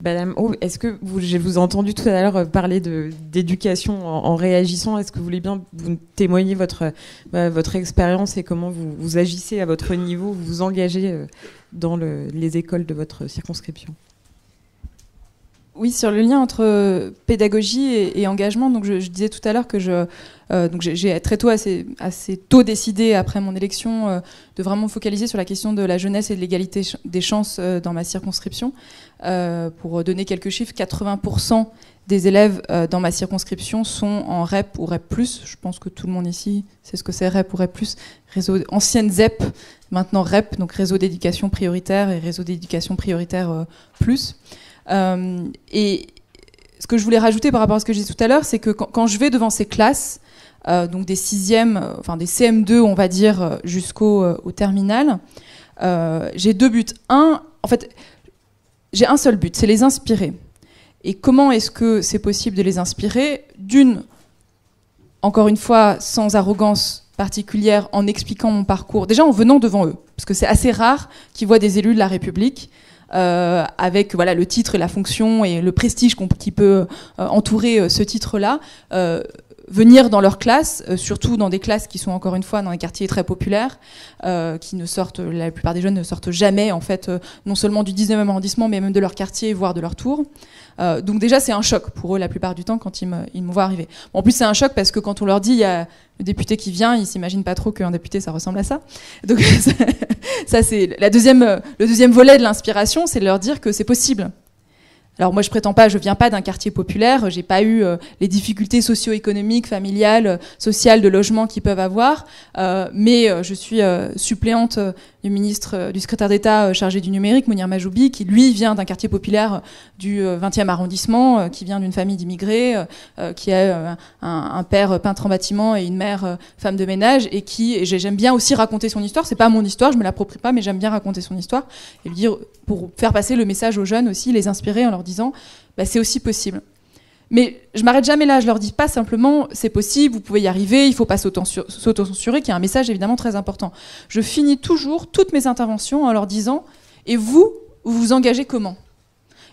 Madame O, est-ce que je vous ai entendu tout à l'heure parler d'éducation en réagissant. Est-ce que vous voulez bien vous témoigner votre expérience et comment vous agissez à votre niveau, vous vous engagez dans les écoles de votre circonscription? Oui, sur le lien entre pédagogie et engagement, donc je disais tout à l'heure que j'ai très tôt, assez tôt décidé après mon élection de vraiment me focaliser sur la question de la jeunesse et de l'égalité des chances dans ma circonscription. Pour donner quelques chiffres, 80% des élèves dans ma circonscription sont en REP ou REP+. Je pense que tout le monde ici sait ce que c'est REP ou REP+. Réseau ancienne ZEP, maintenant REP, donc réseau d'éducation prioritaire et réseau d'éducation prioritaire plus. Et ce que je voulais rajouter par rapport à ce que j'ai dit tout à l'heure, c'est que quand je vais devant ces classes, donc des sixièmes, enfin des CM2, on va dire, au terminal, j'ai deux buts. En fait, j'ai un seul but, c'est les inspirer. Et comment est-ce que c'est possible de les inspirer? D'une, encore une fois, sans arrogance particulière, en expliquant mon parcours, déjà en venant devant eux, parce que c'est assez rare qu'ils voient des élus de la République, avec voilà, le titre et la fonction et le prestige qui peut entourer ce titre-là, venir dans leur classe, surtout dans des classes qui sont encore une fois dans des quartiers très populaires, qui ne sortent, la plupart des jeunes ne sortent jamais en fait, non seulement du 19e arrondissement, mais même de leur quartier, voire de leur tour. Donc déjà c'est un choc pour eux la plupart du temps quand ils me voient arriver. Bon, en plus c'est un choc parce que quand on leur dit il y a le député qui vient, ils s'imaginent pas trop qu'un député ça ressemble à ça. Donc ça c'est le deuxième volet de l'inspiration, c'est de leur dire que c'est possible. Alors moi je prétends pas, je viens pas d'un quartier populaire, j'ai pas eu les difficultés socio-économiques, familiales, sociales, de logement qu'ils peuvent avoir, mais je suis suppléante du secrétaire d'État chargé du numérique, Mounir Majoubi, qui lui vient d'un quartier populaire du 20e arrondissement, qui vient d'une famille d'immigrés, qui a un père peintre en bâtiment et une mère femme de ménage, et j'aime bien aussi raconter son histoire. C'est pas mon histoire, je me l'approprie pas, mais j'aime bien raconter son histoire et lui dire, pour faire passer le message aux jeunes aussi, les inspirer en leur disant bah, c'est aussi possible. Mais je m'arrête jamais là, je leur dis pas simplement c'est possible, vous pouvez y arriver, il faut pas s'auto-censurer, qui est un message évidemment très important. Je finis toujours toutes mes interventions en leur disant et vous vous engagez comment?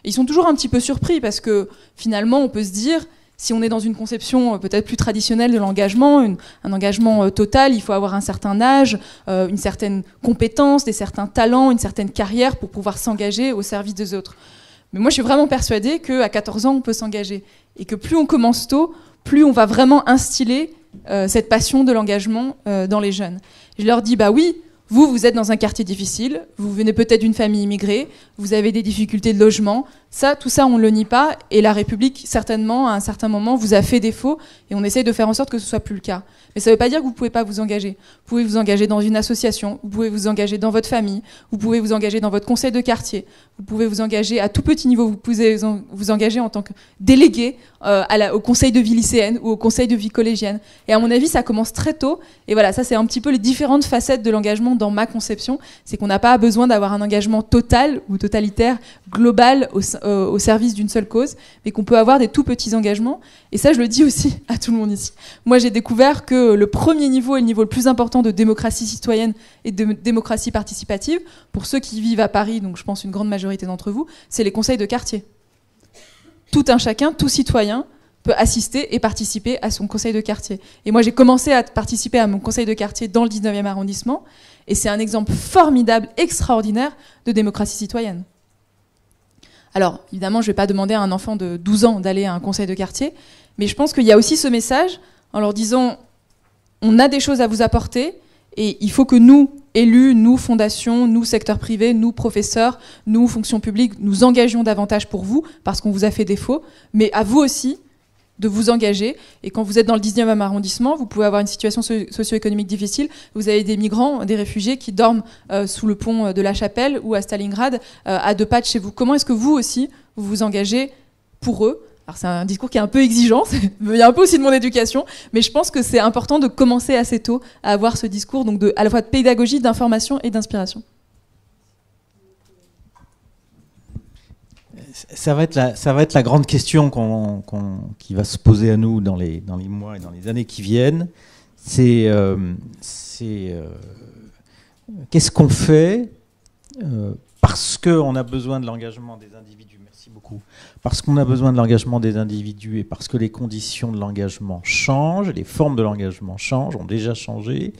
Et ils sont toujours un petit peu surpris parce que finalement on peut se dire si on est dans une conception peut-être plus traditionnelle de l'engagement, un engagement total, il faut avoir un certain âge, une certaine compétence, des certains talents, une certaine carrière pour pouvoir s'engager au service des autres. Mais moi, je suis vraiment persuadée qu'à 14 ans, on peut s'engager. Et que plus on commence tôt, plus on va vraiment instiller cette passion de l'engagement dans les jeunes. Je leur dis, bah oui, vous êtes dans un quartier difficile, vous venez peut-être d'une famille immigrée, vous avez des difficultés de logement, tout ça, on ne le nie pas, et la République, certainement, à un certain moment, vous a fait défaut, et on essaye de faire en sorte que ce soit plus le cas. Mais ça ne veut pas dire que vous ne pouvez pas vous engager. Vous pouvez vous engager dans une association, vous pouvez vous engager dans votre famille, vous pouvez vous engager dans votre conseil de quartier, vous pouvez vous engager à tout petit niveau, vous pouvez vous engager en tant que délégué au conseil de vie lycéenne ou au conseil de vie collégienne. Et à mon avis, ça commence très tôt, et voilà, ça c'est un petit peu les différentes facettes de l'engagement dans ma conception, c'est qu'on n'a pas besoin d'avoir un engagement total ou totalitaire, global, au service d'une seule cause, mais qu'on peut avoir des tout petits engagements. Et ça, je le dis aussi à tout le monde ici. Moi, j'ai découvert que le premier niveau est le niveau le plus important de démocratie citoyenne et de démocratie participative. Pour ceux qui vivent à Paris, donc je pense une grande majorité d'entre vous, c'est les conseils de quartier. Tout un chacun, tout citoyen peut assister et participer à son conseil de quartier. Et moi, j'ai commencé à participer à mon conseil de quartier dans le 19e arrondissement, et c'est un exemple formidable, extraordinaire de démocratie citoyenne. Alors, évidemment, je ne vais pas demander à un enfant de 12 ans d'aller à un conseil de quartier, mais je pense qu'il y a aussi ce message en leur disant on a des choses à vous apporter et il faut que nous, élus, nous, fondations, nous, secteur privé, nous, professeurs, nous, fonction publique, nous engagions davantage pour vous parce qu'on vous a fait défaut, mais à vous aussi de vous engager. Et quand vous êtes dans le 19e arrondissement, vous pouvez avoir une situation socio-économique difficile. Vous avez des migrants, des réfugiés qui dorment sous le pont de la Chapelle ou à Stalingrad, à 2 pas de chez vous. Comment est-ce que vous aussi, vous vous engagez pour eux? Alors c'est un discours qui est un peu exigeant, il y a un peu aussi de mon éducation, mais je pense que c'est important de commencer assez tôt à avoir ce discours donc à la fois de pédagogie, d'information et d'inspiration. Ça va être la grande question qui va se poser à nous dans les mois et dans les années qui viennent. C'est qu'est-ce qu'on fait parce qu'on a besoin de l'engagement des individus, merci beaucoup, parce qu'on a besoin de l'engagement des individus et parce que les conditions de l'engagement changent, les formes de l'engagement changent, ont déjà changé,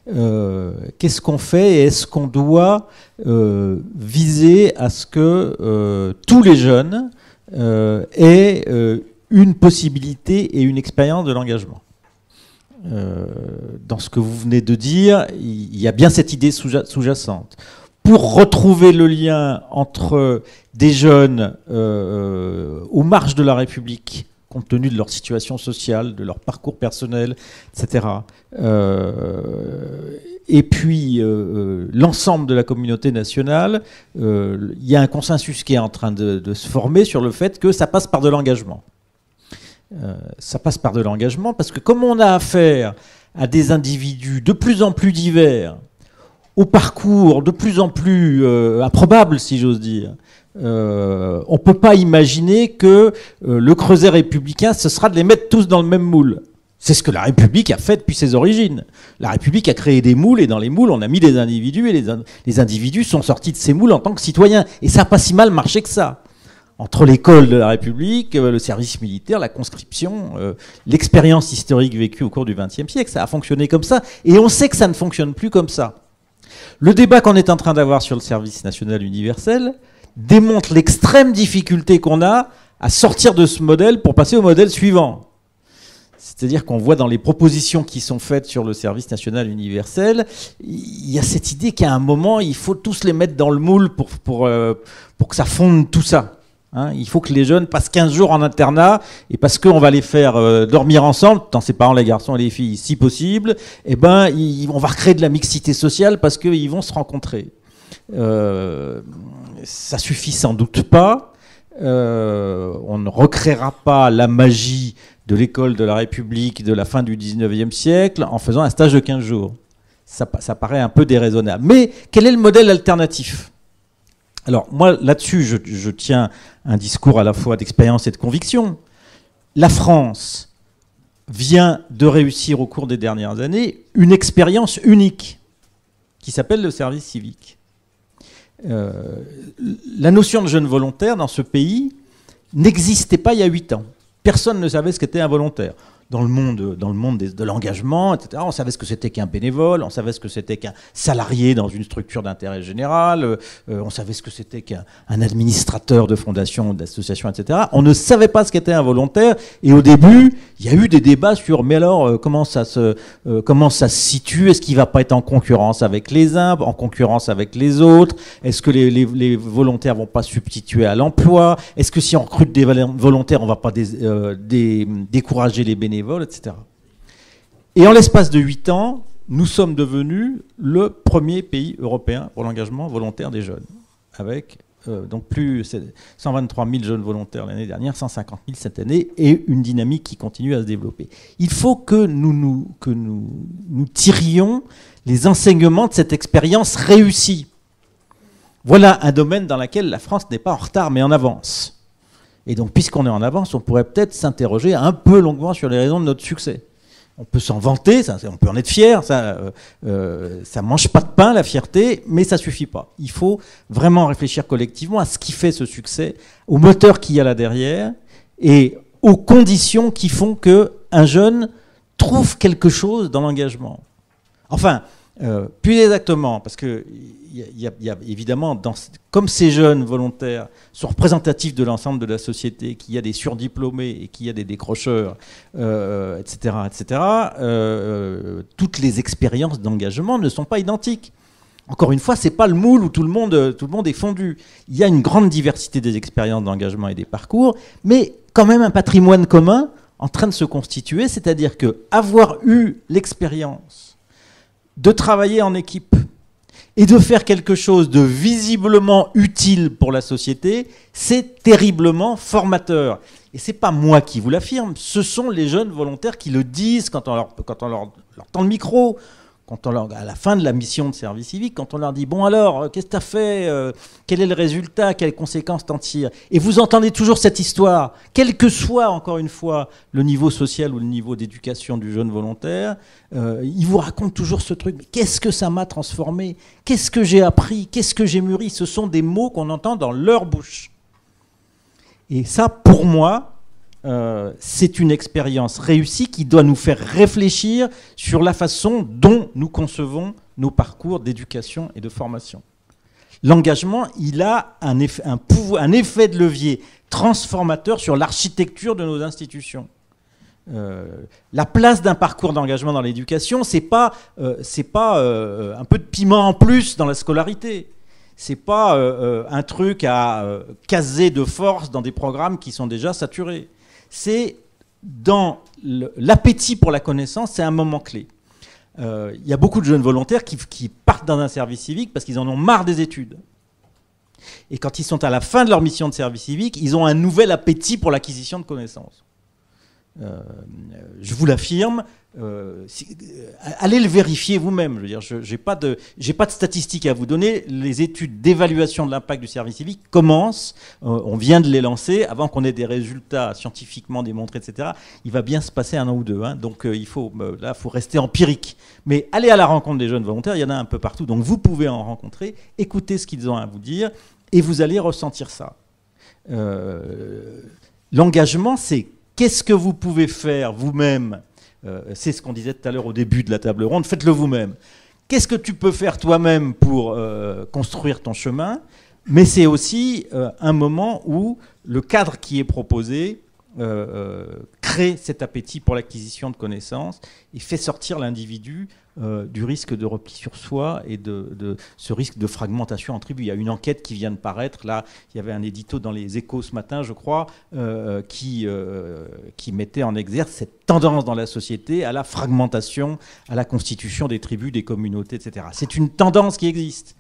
qu'est-ce qu'on fait et est-ce qu'on doit viser à ce que tous les jeunes aient une possibilité et une expérience de l'engagement? Dans ce que vous venez de dire, il y a bien cette idée sous-jacente. Pour retrouver le lien entre des jeunes aux marges de la République, compte tenu de leur situation sociale, de leur parcours personnel, etc., et puis l'ensemble de la communauté nationale, il y a un consensus qui est en train de se former sur le fait que ça passe par de l'engagement. Ça passe par de l'engagement parce que comme on a affaire à des individus de plus en plus divers, au parcours de plus en plus improbable, si j'ose dire, on ne peut pas imaginer que le creuset républicain, ce sera de les mettre tous dans le même moule. C'est ce que la République a fait depuis ses origines. La République a créé des moules, et dans les moules, on a mis des individus, et les individus sont sortis de ces moules en tant que citoyens. Et ça n'a pas si mal marché que ça. Entre l'école de la République, le service militaire, la conscription, l'expérience historique vécue au cours du XXe siècle, ça a fonctionné comme ça. Et on sait que ça ne fonctionne plus comme ça. Le débat qu'on est en train d'avoir sur le service national universel démontre l'extrême difficulté qu'on a à sortir de ce modèle pour passer au modèle suivant. C'est-à-dire qu'on voit dans les propositions qui sont faites sur le service national universel, il y a cette idée qu'à un moment, il faut tous les mettre dans le moule pour que ça fonde tout ça. Hein, il faut que les jeunes passent 15 jours en internat, et parce qu'on va les faire dormir ensemble, tant ses parents, les garçons et les filles, si possible, eh ben, on va recréer de la mixité sociale parce qu'ils vont se rencontrer. Ça suffit sans doute pas. On ne recréera pas la magie de l'école de la République de la fin du 19e siècle en faisant un stage de 15 jours. Ça paraît un peu déraisonnable. Mais quel est le modèle alternatif ? Alors moi, là-dessus, je tiens un discours à la fois d'expérience et de conviction. La France vient de réussir au cours des dernières années une expérience unique qui s'appelle le service civique. La notion de jeune volontaire dans ce pays n'existait pas il y a 8 ans. Personne ne savait ce qu'était un volontaire. Dans le monde de l'engagement, etc., on savait ce que c'était qu'un bénévole, on savait ce que c'était qu'un salarié dans une structure d'intérêt général, on savait ce que c'était qu'un administrateur de fondation, d'association, etc. On ne savait pas ce qu'était un volontaire, et au début, il y a eu des débats sur, mais alors, comment ça se situe? Est-ce qu'il ne va pas être en concurrence avec les uns, en concurrence avec les autres? Est-ce que les volontaires ne vont pas substituer à l'emploi? Est-ce que si on recrute des volontaires, on ne va pas décourager les bénévoles, etc. Et en l'espace de 8 ans, nous sommes devenus le premier pays européen pour l'engagement volontaire des jeunes, avec donc plus 123 000 jeunes volontaires l'année dernière, 150 000 cette année, et une dynamique qui continue à se développer. Il faut que nous tirions les enseignements de cette expérience réussie. Voilà un domaine dans lequel la France n'est pas en retard, mais en avance. Et donc, puisqu'on est en avance, on pourrait peut-être s'interroger un peu longuement sur les raisons de notre succès. On peut s'en vanter, on peut en être fier, ça mange pas de pain, la fierté, mais ça suffit pas. Il faut vraiment réfléchir collectivement à ce qui fait ce succès, au moteur qu'il y a là derrière, et aux conditions qui font qu'un jeune trouve quelque chose dans l'engagement. Enfin, plus exactement, parce que il y a évidemment, comme ces jeunes volontaires sont représentatifs de l'ensemble de la société, qu'il y a des surdiplômés et qu'il y a des décrocheurs, etc., toutes les expériences d'engagement ne sont pas identiques. Encore une fois, c'est pas le moule où tout le monde est fondu. Il y a une grande diversité des expériences d'engagement et des parcours, mais quand même un patrimoine commun en train de se constituer, c'est-à-dire que avoir eu l'expérience de travailler en équipe et de faire quelque chose de visiblement utile pour la société, c'est terriblement formateur. Et c'est pas moi qui vous l'affirme, ce sont les jeunes volontaires qui le disent quand on leur tend le micro, à la fin de la mission de service civique, quand on leur dit « Bon alors, qu'est-ce que tu as fait quel est le résultat? Quelles conséquences t'en tires ?» Et vous entendez toujours cette histoire, quel que soit, encore une fois, le niveau social ou le niveau d'éducation du jeune volontaire, ils vous racontent toujours ce truc. « Qu'est-ce que ça m'a transformé? Qu'est-ce que j'ai appris? Qu'est-ce que j'ai mûri ?» Ce sont des mots qu'on entend dans leur bouche. Et ça, pour moi, c'est une expérience réussie qui doit nous faire réfléchir sur la façon dont nous concevons nos parcours d'éducation et de formation. L'engagement, il a un effet de levier transformateur sur l'architecture de nos institutions. La place d'un parcours d'engagement dans l'éducation, c'est pas un peu de piment en plus dans la scolarité. C'est pas un truc à caser de force dans des programmes qui sont déjà saturés. C'est dans l'appétit pour la connaissance, c'est un moment clé. Il y a beaucoup de jeunes volontaires qui partent dans un service civique parce qu'ils en ont marre des études. Et quand ils sont à la fin de leur mission de service civique, ils ont un nouvel appétit pour l'acquisition de connaissances. Je vous l'affirme, allez le vérifier vous-même. Je veux dire, j'ai pas de statistiques à vous donner. Les études d'évaluation de l'impact du service civique commencent. On vient de les lancer avant qu'on ait des résultats scientifiquement démontrés, etc. Il va bien se passer 1 an ou 2. Hein. Donc il faut rester empirique. Mais allez à la rencontre des jeunes volontaires. Il y en a un peu partout. Donc vous pouvez en rencontrer. Écoutez ce qu'ils ont à vous dire et vous allez ressentir ça. L'engagement, c'est qu'est-ce que vous pouvez faire vous-même? C'est ce qu'on disait tout à l'heure au début de la table ronde. Faites-le vous-même. Qu'est-ce que tu peux faire toi-même pour construire ton chemin? Mais c'est aussi un moment où le cadre qui est proposé crée cet appétit pour l'acquisition de connaissances et fait sortir l'individu du risque de repli sur soi et de ce risque de fragmentation en tribu. Il y a une enquête qui vient de paraître, là, il y avait un édito dans les Échos ce matin, je crois, qui mettait en exergue cette tendance dans la société à la fragmentation, à la constitution des tribus, des communautés, etc. C'est une tendance qui existe.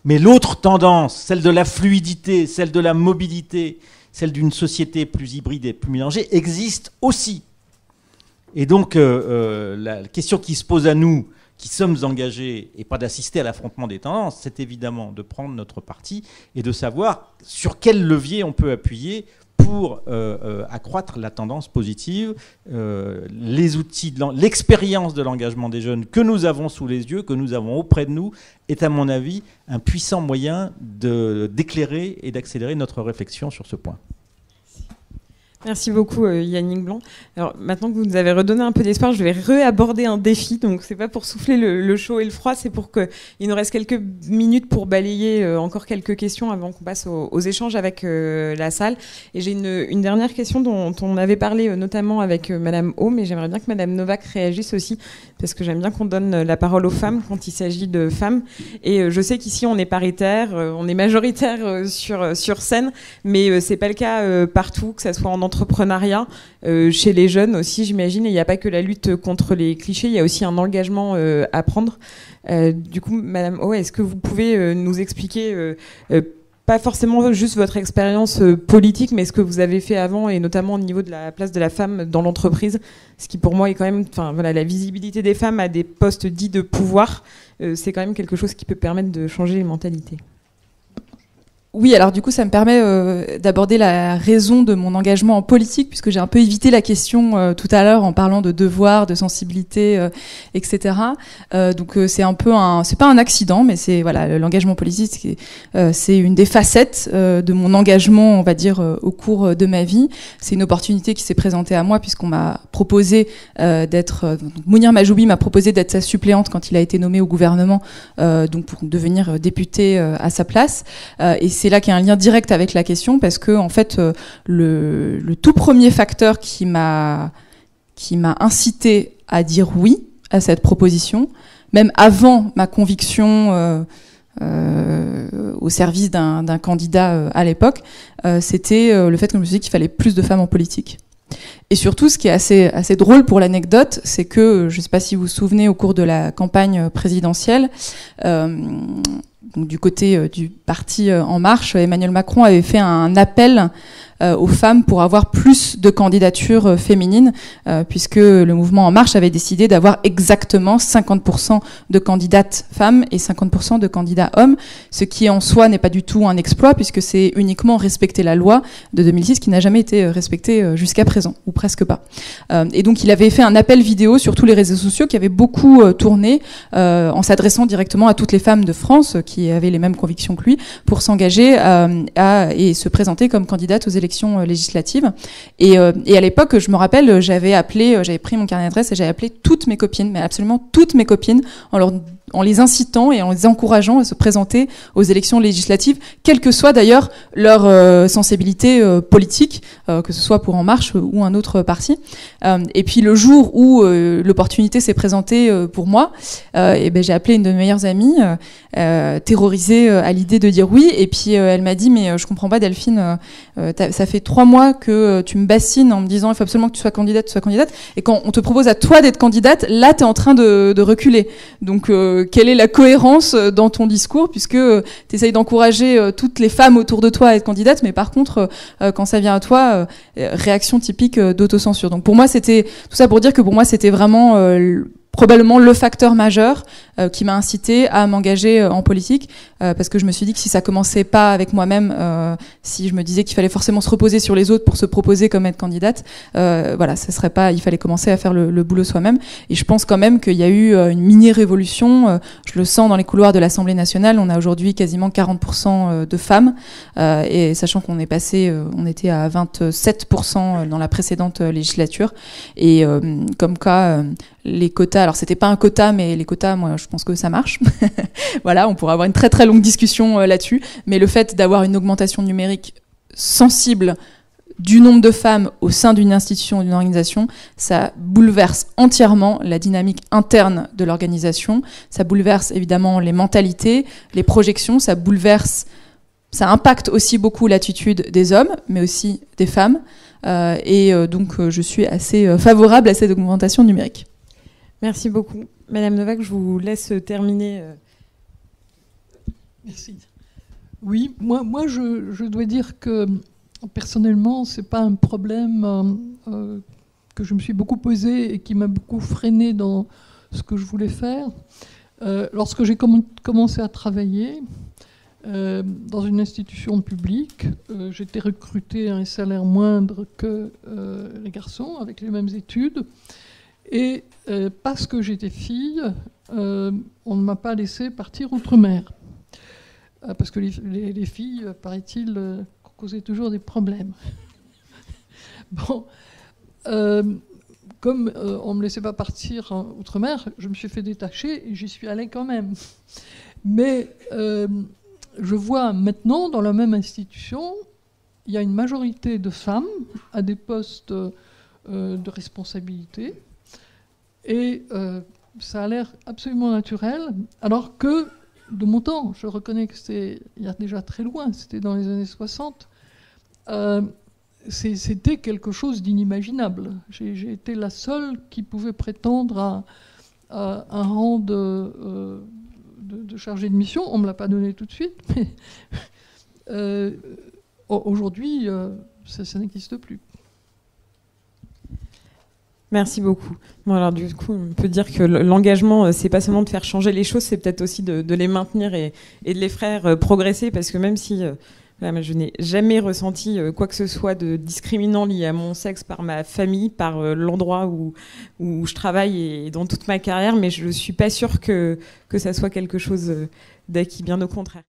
Mais l'autre tendance, celle de la fluidité, celle de la mobilité, celle d'une société plus hybride et plus mélangée, existe aussi. Et donc, la question qui se pose à nous, qui sommes engagés, et pas d'assister à l'affrontement des tendances, c'est évidemment de prendre notre parti et de savoir sur quel levier on peut appuyer pour accroître la tendance positive, les outils, l'expérience de l'engagement des jeunes que nous avons sous les yeux, que nous avons auprès de nous, est à mon avis un puissant moyen d'éclairer et d'accélérer notre réflexion sur ce point. Merci beaucoup Yannick Blanc. Alors maintenant que vous nous avez redonné un peu d'espoir, je vais réaborder un défi. Donc c'est pas pour souffler le chaud et le froid, c'est pour qu'il nous reste quelques minutes pour balayer encore quelques questions avant qu'on passe aux échanges avec la salle. Et j'ai une dernière question dont on avait parlé notamment avec Madame O, mais j'aimerais bien que Madame Novak réagisse aussi, parce que j'aime bien qu'on donne la parole aux femmes quand il s'agit de femmes. Et je sais qu'ici on est paritaire, on est majoritaire sur scène, mais c'est pas le cas partout, que ça soit en entrepreneuriat, chez les jeunes aussi, j'imagine. Et il n'y a pas que la lutte contre les clichés, il y a aussi un engagement à prendre. Du coup, Madame O, est-ce que vous pouvez nous expliquer, pas forcément juste votre expérience politique, mais ce que vous avez fait avant, et notamment au niveau de la place de la femme dans l'entreprise, ce qui pour moi est quand même, la visibilité des femmes à des postes dits de pouvoir, c'est quand même quelque chose qui peut permettre de changer les mentalités. Oui, alors du coup, ça me permet d'aborder la raison de mon engagement en politique, puisque j'ai un peu évité la question tout à l'heure en parlant de devoir, de sensibilité, etc. Donc c'est un peu c'est pas un accident, mais c'est l'engagement politique, c'est une des facettes de mon engagement, on va dire, au cours de ma vie. C'est une opportunité qui s'est présentée à moi puisqu'on m'a proposé Mounir Majoubi m'a proposé d'être sa suppléante quand il a été nommé au gouvernement, donc pour devenir député à sa place. Et c'est là qu'il y a un lien direct avec la question, parce que en fait le tout premier facteur qui m'a incité à dire oui à cette proposition, même avant ma conviction au service d'un candidat à l'époque, c'était le fait que je me suis dit qu'il fallait plus de femmes en politique. Et surtout, ce qui est assez drôle pour l'anecdote, c'est que, je ne sais pas si vous vous souvenez, au cours de la campagne présidentielle, donc du côté du parti En Marche, Emmanuel Macron avait fait un appel aux femmes pour avoir plus de candidatures féminines, puisque le mouvement En Marche avait décidé d'avoir exactement 50% de candidates femmes et 50% de candidats hommes, ce qui en soi n'est pas du tout un exploit, puisque c'est uniquement respecter la loi de 2006 qui n'a jamais été respectée jusqu'à présent, ou presque pas. Et donc il avait fait un appel vidéo sur tous les réseaux sociaux qui avait beaucoup tourné, en s'adressant directement à toutes les femmes de France qui avaient les mêmes convictions que lui, pour s'engager et se présenter comme candidate aux élections législatives. Et à l'époque, je me rappelle, j'avais pris mon carnet d'adresse et j'avais appelé toutes mes copines, mais absolument toutes mes copines, en les incitant et en les encourageant à se présenter aux élections législatives, quelle que soit d'ailleurs leur sensibilité politique, que ce soit pour En Marche ou un autre parti. Et puis le jour où l'opportunité s'est présentée pour moi, j'ai appelé une de mes meilleures amies, terrorisée à l'idée de dire oui, et puis elle m'a dit mais je comprends pas Delphine, ça fait 3 mois que tu me bassines en me disant il faut absolument que tu sois candidate, et quand on te propose à toi d'être candidate, là t'es en train de reculer. Donc quelle est la cohérence dans ton discours, puisque tu essayes d'encourager toutes les femmes autour de toi à être candidates, mais par contre, quand ça vient à toi, réaction typique d'autocensure. Donc pour moi, c'était tout ça pour dire que pour moi, c'était vraiment probablement le facteur majeur qui m'a incité à m'engager en politique, parce que je me suis dit que si ça commençait pas avec moi-même, si je me disais qu'il fallait forcément se reposer sur les autres pour se proposer comme être candidate, voilà, ça serait pas, il fallait commencer à faire le boulot soi-même. Et je pense quand même qu'il y a eu une mini-révolution, je le sens dans les couloirs de l'Assemblée nationale, on a aujourd'hui quasiment 40% de femmes, et sachant qu'on est passé, on était à 27% dans la précédente législature, et comme quoi les quotas, alors c'était pas un quota, mais les quotas, moi je pense que ça marche. Voilà, on pourra avoir une très très longue discussion là-dessus, mais le fait d'avoir une augmentation numérique sensible du nombre de femmes au sein d'une institution ou d'une organisation, ça bouleverse entièrement la dynamique interne de l'organisation, ça bouleverse évidemment les mentalités, les projections, ça impacte aussi beaucoup l'attitude des hommes, mais aussi des femmes, donc je suis assez favorable à cette augmentation numérique. Merci beaucoup. Madame Novak, je vous laisse terminer. Merci. Oui, moi je dois dire que personnellement, c'est pas un problème que je me suis beaucoup posé et qui m'a beaucoup freiné dans ce que je voulais faire. Lorsque j'ai commencé à travailler dans une institution publique, j'étais recrutée à un salaire moindre que les garçons avec les mêmes études. Et parce que j'étais fille, on ne m'a pas laissé partir outre-mer. Parce que les filles, paraît-il, causaient toujours des problèmes. Bon, comme on ne me laissait pas partir outre-mer, je me suis fait détacher et j'y suis allée quand même. Mais je vois maintenant, dans la même institution, il y a une majorité de femmes à des postes de responsabilité. Et ça a l'air absolument naturel, alors que, de mon temps, je reconnais que c'était il y a déjà très loin, c'était dans les années 60, c'était quelque chose d'inimaginable. J'ai été la seule qui pouvait prétendre à un rang de chargé de mission. On ne me l'a pas donné tout de suite, mais aujourd'hui, ça n'existe plus. Merci beaucoup. Bon, alors du coup, on peut dire que l'engagement, c'est pas seulement de faire changer les choses, c'est peut-être aussi de les maintenir et de les faire progresser, parce que même si je n'ai jamais ressenti quoi que ce soit de discriminant lié à mon sexe par ma famille, par l'endroit où je travaille et dans toute ma carrière, mais je suis pas sûre que ça soit quelque chose d'acquis, bien au contraire.